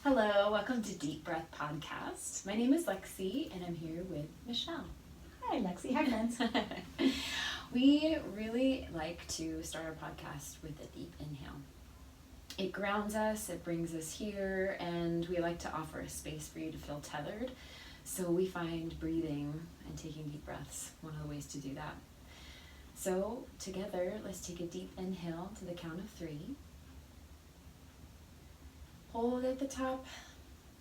Hello, welcome to Deep Breath Podcast. My name is Lexi and I'm here with Michelle. Hi Lexi, hi friends. We really like to start our podcast with a deep inhale. It grounds us, it brings us here, and we like to offer a space for you to feel tethered. So we find breathing and taking deep breaths one of the ways to do that. So together, let's take a deep inhale to the count of 3. Hold at the top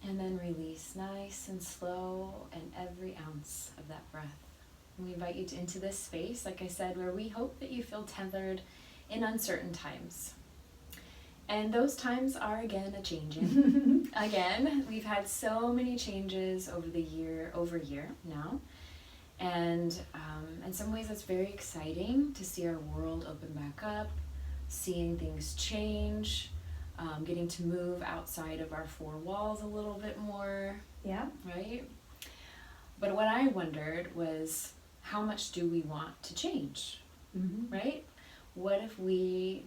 and then release nice and slow and every ounce of that breath. And we invite you into this space, like I said, where we hope that you feel tethered in uncertain times. And those times are again a-changing. Again, we've had so many changes over year now. And in some ways it's very exciting to see our world open back up, seeing things change, getting to move outside of our 4 walls a little bit more. Yeah. Right? But what I wondered was, how much do we want to change? Mm-hmm. Right? What if we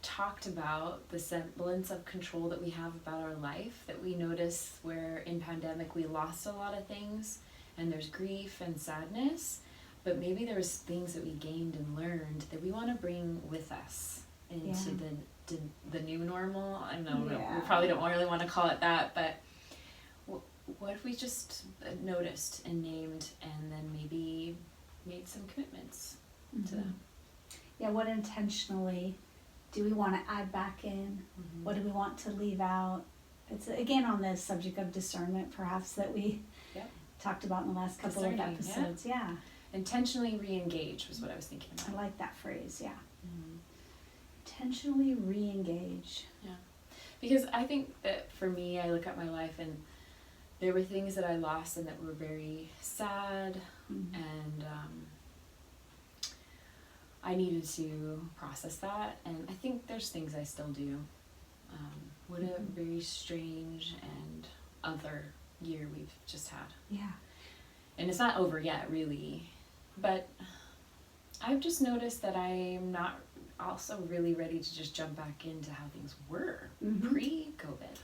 talked about the semblance of control that we have about our life, that we notice where in pandemic we lost a lot of things and there's grief and sadness, but maybe there's things that we gained and learned that we want to bring with us into the new normal. I know we probably don't really want to call it that, but what if we just noticed and named and then maybe made some commitments to them? Yeah, what intentionally do we want to add back in? Mm-hmm. What do we want to leave out? It's again on the subject of discernment, perhaps, that we talked about in the last couple of episodes. Yeah. Intentionally re-engage was what I was thinking about. I like that phrase, yeah. Mm-hmm. Intentionally re-engage. Yeah. Because I think that for me, I look at my life and there were things that I lost and that were very sad, and I needed to process that, and I think there's things I still do. What a very strange and other year we've just had. Yeah. And it's not over yet, really, but I've just noticed that I'm not also really ready to just jump back into how things were pre-COVID.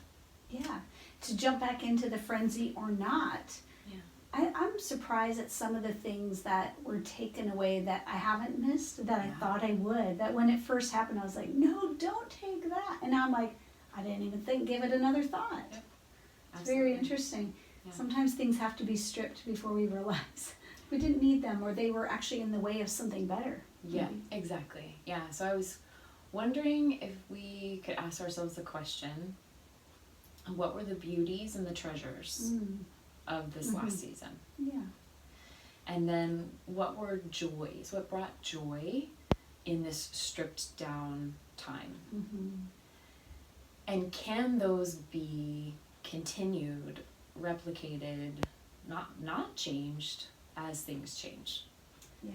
Yeah, to jump back into the frenzy or not. Yeah. I'm surprised at some of the things that were taken away that I haven't missed, that I thought I would. That when it first happened, I was like, no, don't take that. And now I'm like, I didn't even give it another thought. Yep. It's very interesting. Yeah. Sometimes things have to be stripped before we realize we didn't need them, or they were actually in the way of something better. Yeah, exactly. Yeah, so I was wondering if we could ask ourselves the question, what were the beauties and the treasures of this last season? Yeah. And then what were joys? What brought joy in this stripped down time? And can those be continued, replicated, not changed as things change? Yeah.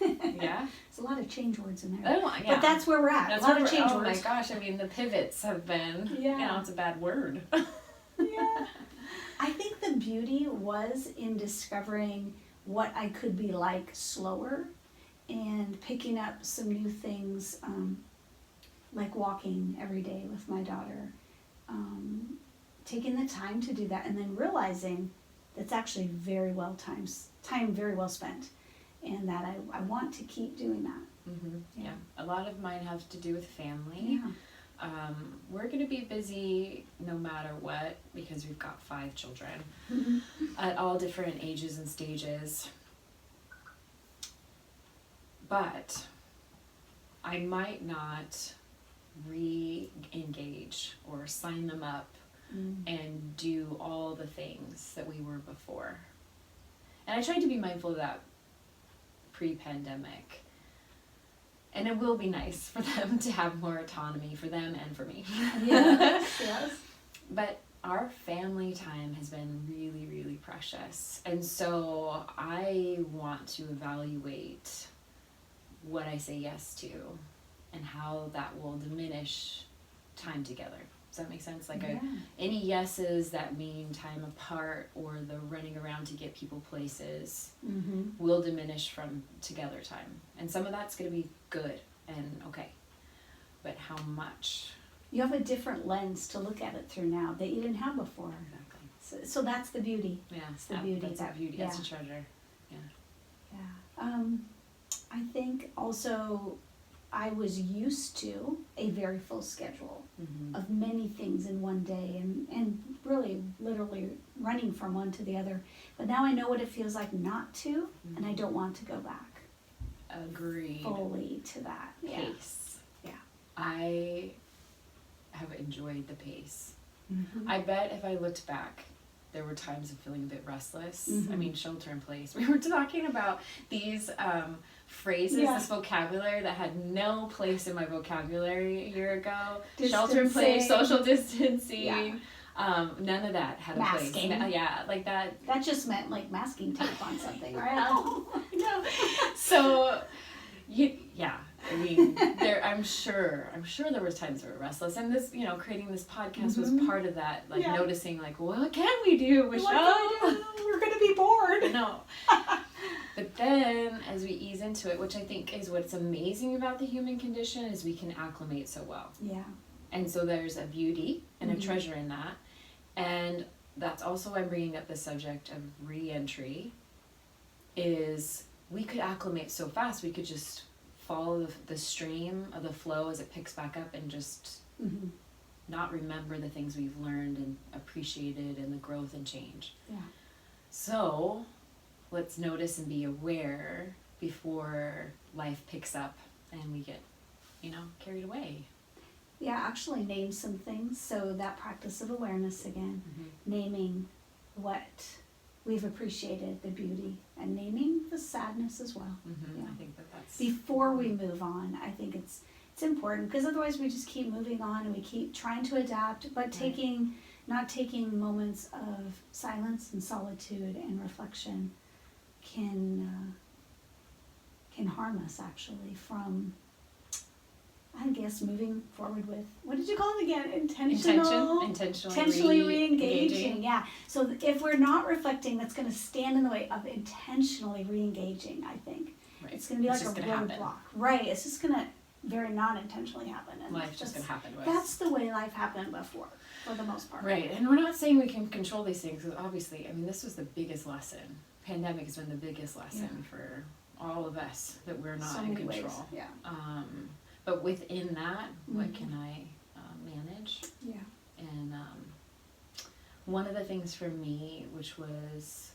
Yeah? There's a lot of change words in there. Oh, yeah. But that's where we're at. That's a lot of change oh words. My gosh, I mean, the pivots have been, it's a bad word. Yeah. I think the beauty was in discovering what I could be like slower and picking up some new things, like walking every day with my daughter. Taking the time to do that and then realizing that's actually time very well spent, and that I want to keep doing that. Yeah. A lot of mine have to do with family. Yeah. We're going to be busy no matter what because we've got 5 children at all different ages and stages. But I might not re-engage or sign them up and do all the things that we were before. And I tried to be mindful of that pre-pandemic. And it will be nice for them to have more autonomy, for them and for me. Yes. But our family time has been really, really precious. And so I want to evaluate what I say yes to and how that will diminish time together. Does that make sense? Like any yeses that mean time apart or the running around to get people places will diminish from together time. And some of that's going to be good and okay. But how much you have a different lens to look at it through now that you didn't have before. Exactly. So that's the beauty. Yeah, It's the beauty. That's a beauty. Yeah. That's a treasure. Yeah. I think also I was used to a very full schedule Mm-hmm. of many things in one day and really literally running from one to the other. But now I know what it feels like not to, and I don't want to go back Agreed. fully to that. Yeah. Pace. Yeah. I have enjoyed the pace. Mm-hmm. I bet if I looked back, there were times of feeling a bit restless. Mhm. I mean, shelter in place. We were talking about these phrases, Yeah. this vocabulary that had no place in my vocabulary a year ago. Distancing. Shelter in place, social distancing. Yeah. None of that had a Masking. place. Yeah, like that. That just meant like masking tape on something, right? No. So, yeah. I mean, I'm sure there was times we were restless, and this, creating this podcast was Mhm. part of that. Like Yeah. noticing, like, what can we do, Michelle? What can we do? We're gonna be bored. No. But then, as we ease into it, which I think is what's amazing about the human condition, is we can acclimate so well. Yeah. And so there's a beauty and a Mhm. treasure in that. And that's also why I'm bringing up the subject of re-entry, is we could acclimate so fast, we could just follow the stream of the flow as it picks back up and just Mm-hmm. not remember the things we've learned and appreciated and the growth and change. Yeah. So let's notice and be aware before life picks up and we get, carried away. Yeah, actually name some things. So that practice of awareness again, naming what we've appreciated, the beauty, and naming the sadness as well. Mm-hmm. Yeah. I think that's Before we move on, I think it's important, because otherwise we just keep moving on and we keep trying to adapt, but not taking moments of silence and solitude and reflection can harm us actually from, I guess, moving forward with, what did you call it again? Intentionally re-engaging. Yeah. So if we're not reflecting, that's going to stand in the way of intentionally re-engaging, I think. right. It's going to be like a just gonna happen. roadblock. Right. It's just going to very non-intentionally happen. And Life's just going to happen to us. that's the way life happened before, for the most part. Right, and we're not saying we can control these things, because obviously, I mean, this was the biggest lesson. Pandemic has been the biggest lesson for all of us, that we're not So in many control. ways. Yeah. But within that, what Mhm. can I manage? Yeah. And one of the things for me, which was,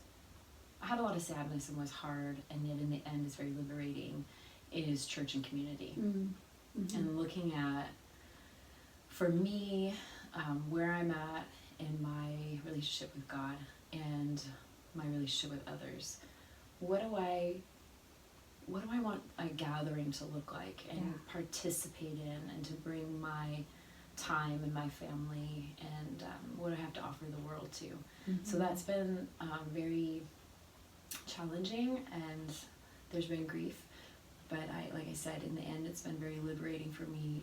I had a lot of sadness and was hard, and yet in the end is very liberating, is church and community. Mm-hmm. And looking at, for me, where I'm at in my relationship with God and my relationship with others, what do I want a gathering to look like and participate in, and to bring my time and my family, and what do I have to offer the world to? Mm-hmm. So that's been very challenging, and there's been grief. But like I said, in the end, it's been very liberating for me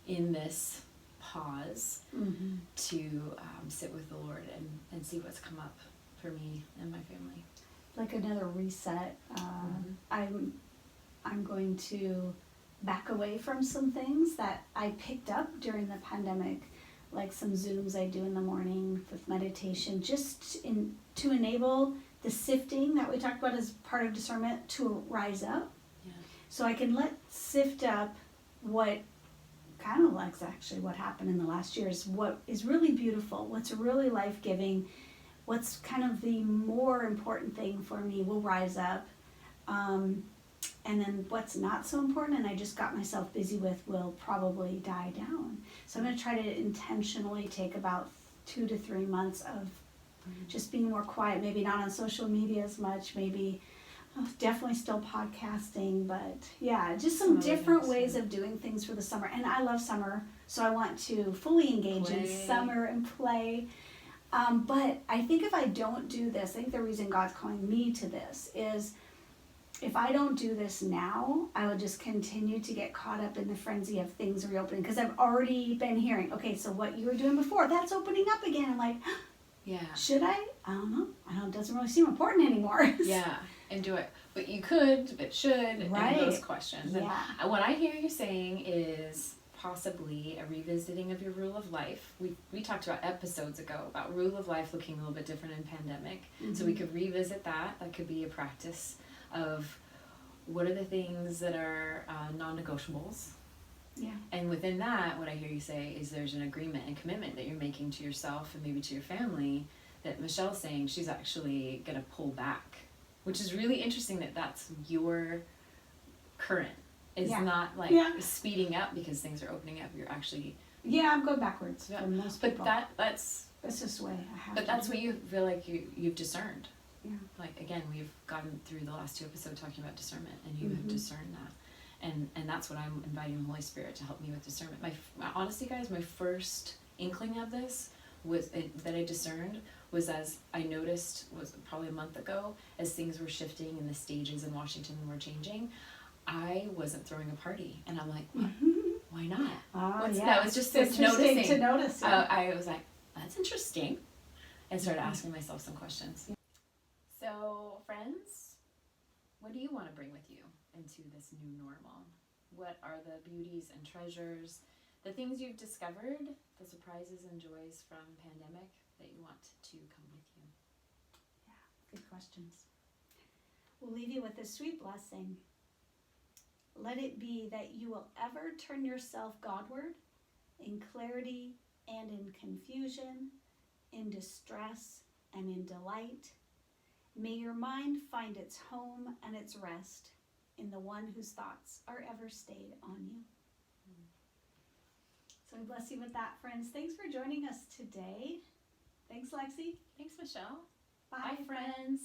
in this pause Mm-hmm. to sit with the Lord and see what's come up for me and my family. Like another reset. I'm going to back away from some things that I picked up during the pandemic, like some Zooms I do in the morning with meditation, just to enable the sifting that we talked about as part of discernment to rise up. Yeah. So I can sift up what kind of like actually what happened in the last year, is what is really beautiful, what's really life-giving, what's kind of the more important thing for me will rise up. And then what's not so important and I just got myself busy with will probably die down. So I'm going to try to intentionally take about 2 to 3 months of just being more quiet, maybe not on social media as much, maybe definitely still podcasting, but yeah, just some different ways of doing things for the summer. And I love summer, so I want to fully engage in summer and play. But I think if I don't do this, I think the reason God's calling me to this is, if I don't do this now, I will just continue to get caught up in the frenzy of things reopening, because I've already been hearing, okay, so what you were doing before, that's opening up again. I'm like, should I? I don't know. It doesn't really seem important anymore. Yeah, and do it. But you could, but should, and those questions. Yeah. And what I hear you saying is possibly a revisiting of your rule of life. We talked about episodes ago about rule of life looking a little bit different in pandemic. So we could revisit that. That could be a practice of what are the things that are non-negotiables. Yeah. And within that, what I hear you say is there's an agreement and commitment that you're making to yourself and maybe to your family that Michelle's saying she's actually going to pull back, which is really interesting that that's your current. It's not like speeding up because things are opening up. You're actually I'm going backwards for most people. But that's just the way I have. But that's what you feel like you've discerned. Yeah. Like again, we've gotten through the last 2 episodes talking about discernment, and you have discerned that. And that's what I'm inviting the Holy Spirit to help me with discernment. My honestly, guys, my first inkling of this that I discerned was as I noticed was probably a month ago as things were shifting and the stages in Washington were changing. I wasn't throwing a party, and I'm like, what? Why not? That was just this noticing. To notice. I was like, that's interesting, and started asking myself some questions. So, friends, what do you want to bring with you into this new normal? What are the beauties and treasures, the things you've discovered, the surprises and joys from pandemic that you want to come with you? Yeah, good questions. We'll leave you with a sweet blessing. Let it be that you will ever turn yourself Godward in clarity and in confusion, in distress and in delight. May your mind find its home and its rest in the one whose thoughts are ever stayed on you. So we bless you with that, friends. Thanks for joining us today. Thanks, Lexi. Thanks, Michelle. Bye, Bye friends.